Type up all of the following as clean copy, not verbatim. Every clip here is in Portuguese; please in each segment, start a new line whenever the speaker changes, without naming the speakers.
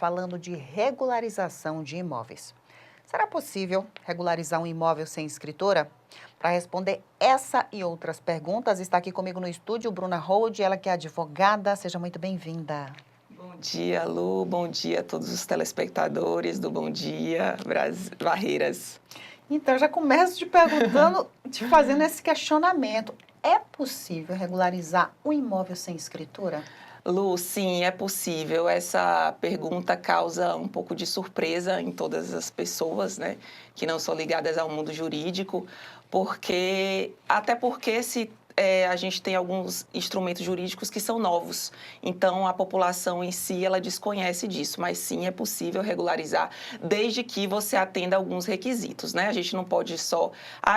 falando de regularização de imóveis. Será possível regularizar um imóvel sem escritura? Para responder essa e outras perguntas, está aqui comigo no estúdio Bruna Hold, ela que é advogada. Seja muito bem-vinda.
Bom dia, Lu. Bom dia a todos os telespectadores do Bom Dia Barreiras.
Então, já começo te perguntando, te fazendo esse questionamento. É possível regularizar um imóvel sem escritura?
Lu, sim, é possível. Essa pergunta causa um pouco de surpresa em todas as pessoas, né, que não são ligadas ao mundo jurídico, até porque a gente tem alguns instrumentos jurídicos que são novos, então a população em si ela desconhece disso, mas sim é possível regularizar, desde que você atenda alguns requisitos, né? A gente não pode só,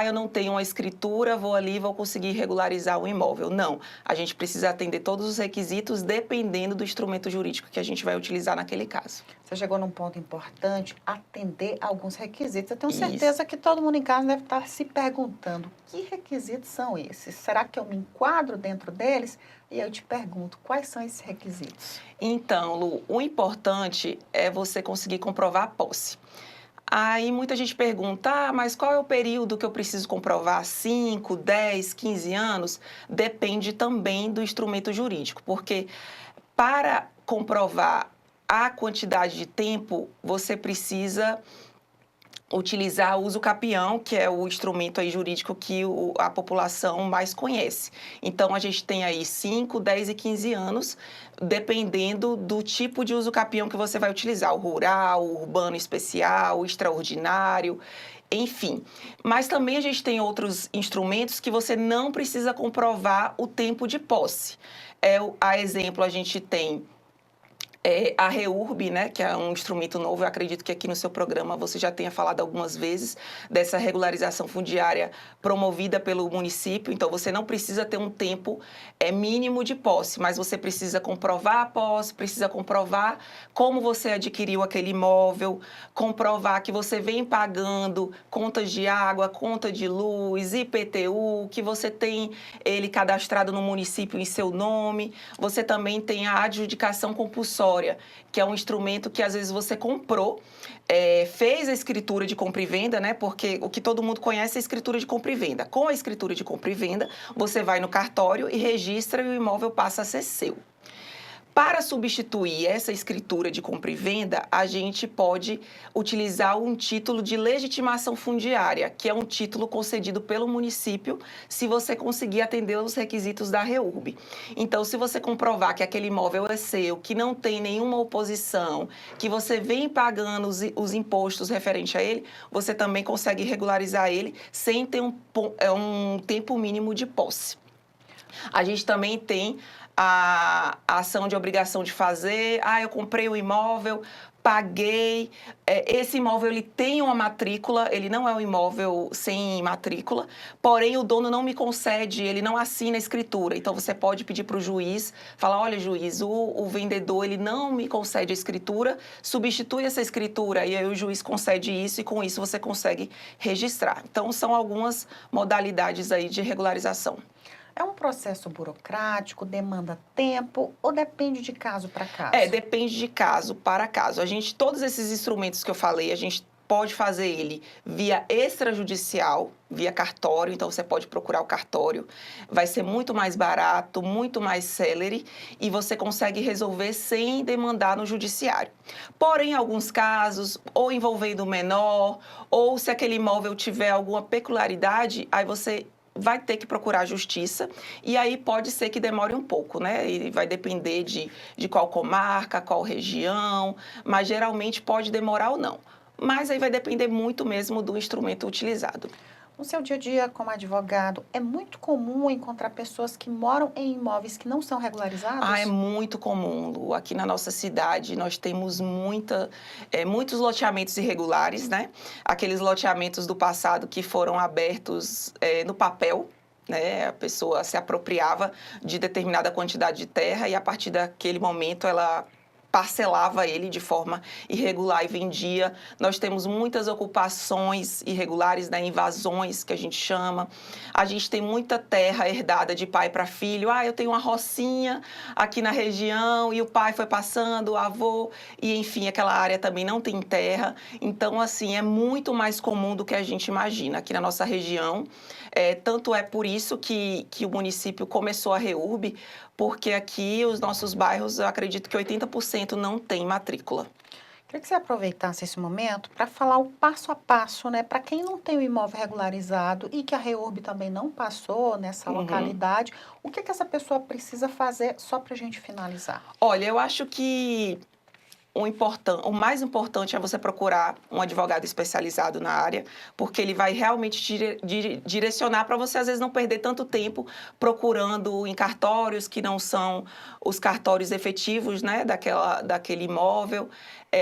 eu não tenho uma escritura, vou ali, vou conseguir regularizar o imóvel. Não, a gente precisa atender todos os requisitos dependendo do instrumento jurídico que a gente vai utilizar naquele caso.
Você chegou num ponto importante, atender alguns requisitos. Eu tenho
Isso.
certeza que todo mundo em casa deve estar se perguntando, que requisitos são esses? Será que eu me enquadro dentro deles? E eu te pergunto, quais são esses requisitos?
Então, Lu, o importante é você conseguir comprovar a posse. Aí muita gente pergunta, mas qual é o período que eu preciso comprovar? 5, 10, 15 anos? Depende também do instrumento jurídico, porque para comprovar a quantidade de tempo, você precisa utilizar o uso capião, que é o instrumento aí jurídico que a população mais conhece. Então, a gente tem aí 5, 10 e 15 anos, dependendo do tipo de uso capião que você vai utilizar, o rural, o urbano especial, o extraordinário, enfim. Mas também a gente tem outros instrumentos que você não precisa comprovar o tempo de posse. A exemplo, a gente tem a REURB, né, que é um instrumento novo. Eu acredito que aqui no seu programa você já tenha falado algumas vezes dessa regularização fundiária promovida pelo município. Então, você não precisa ter um tempo mínimo de posse, mas você precisa comprovar a posse, precisa comprovar como você adquiriu aquele imóvel, comprovar que você vem pagando contas de água, conta de luz, IPTU, que você tem ele cadastrado no município em seu nome. Você também tem a adjudicação compulsória, que é um instrumento que às vezes você comprou, fez a escritura de compra e venda, né? Porque o que todo mundo conhece é a escritura de compra e venda. Com a escritura de compra e venda, você vai no cartório e registra e o imóvel passa a ser seu. Para substituir essa escritura de compra e venda, a gente pode utilizar um título de legitimação fundiária, que é um título concedido pelo município, se você conseguir atender os requisitos da REURB. Então, se você comprovar que aquele imóvel é seu, que não tem nenhuma oposição, que você vem pagando os impostos referentes a ele, você também consegue regularizar ele sem ter um tempo mínimo de posse. A gente também tem a ação de obrigação de fazer. Eu comprei o imóvel, paguei. Esse imóvel ele tem uma matrícula, ele não é um imóvel sem matrícula, porém o dono não me concede, ele não assina a escritura. Então você pode pedir para o juiz, falar, olha juiz, o vendedor ele não me concede a escritura, substitui essa escritura e aí o juiz concede isso e com isso você consegue registrar. Então são algumas modalidades aí de regularização.
É um processo burocrático, demanda tempo ou depende de caso para caso?
Depende de caso para caso. Todos esses instrumentos que eu falei, a gente pode fazer ele via extrajudicial, via cartório, então você pode procurar o cartório. Vai ser muito mais barato, muito mais célere e você consegue resolver sem demandar no judiciário. Porém, em alguns casos, ou envolvendo o menor, ou se aquele imóvel tiver alguma peculiaridade, aí você vai ter que procurar a justiça e aí pode ser que demore um pouco, né? E vai depender de qual comarca, qual região, mas geralmente pode demorar ou não. Mas aí vai depender muito mesmo do instrumento utilizado.
No seu dia a dia como advogado, é muito comum encontrar pessoas que moram em imóveis que não são regularizados?
É muito comum, Lu. Aqui na nossa cidade nós temos muitos loteamentos irregulares, né? Aqueles loteamentos do passado que foram abertos no papel, né? A pessoa se apropriava de determinada quantidade de terra e a partir daquele momento ela parcelava ele de forma irregular e vendia. Nós temos muitas ocupações irregulares, né, invasões, que a gente chama. A gente tem muita terra herdada de pai para filho. Eu tenho uma rocinha aqui na região e o pai foi passando, o avô, e enfim, aquela área também não tem terra. Então, assim, é muito mais comum do que a gente imagina aqui na nossa região. Tanto é por isso que o município começou a REURB, porque aqui os nossos bairros, eu acredito que 80% não tem matrícula.
Queria que você aproveitasse esse momento para falar o passo a passo, né? Para quem não tem o imóvel regularizado e que a REURB também não passou nessa localidade, o que essa pessoa precisa fazer só para a gente finalizar?
Olha, eu acho que o mais importante é você procurar um advogado especializado na área, porque ele vai realmente direcionar para você, às vezes, não perder tanto tempo procurando em cartórios que não são os cartórios efetivos, né, daquele imóvel.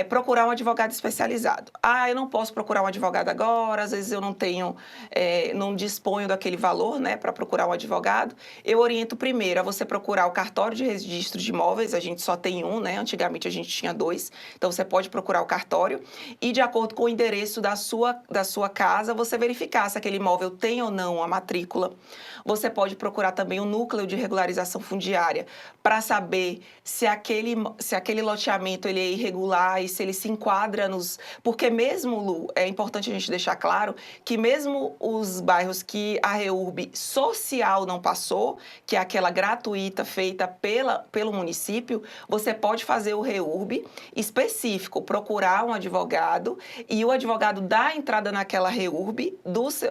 Procurar um advogado especializado. Eu não posso procurar um advogado agora, às vezes eu não disponho daquele valor, né, para procurar um advogado. Eu oriento primeiro a você procurar o cartório de registro de imóveis, a gente só tem um, né, antigamente a gente tinha 2, então você pode procurar o cartório e, de acordo com o endereço da sua casa, você verificar se aquele imóvel tem ou não a matrícula. Você pode procurar também o núcleo de regularização fundiária para saber se aquele loteamento ele é irregular e se ele se enquadra nos... Porque mesmo, Lu, é importante a gente deixar claro que mesmo os bairros que a REURB social não passou, que é aquela gratuita feita pelo município, você pode fazer o REURB específico, procurar um advogado e o advogado dá entrada naquela REURB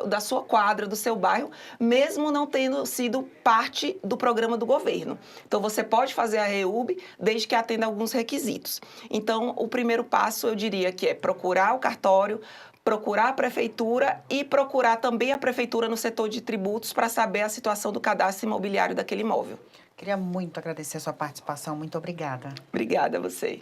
da sua quadra, do seu bairro, mesmo não tendo sido parte do programa do governo. Então, você pode fazer a REURB desde que atenda alguns requisitos. Então, o primeiro passo, eu diria que é procurar o cartório, procurar a prefeitura e procurar também a prefeitura no setor de tributos para saber a situação do cadastro imobiliário daquele imóvel.
Queria muito agradecer a sua participação. Muito obrigada.
Obrigada a você.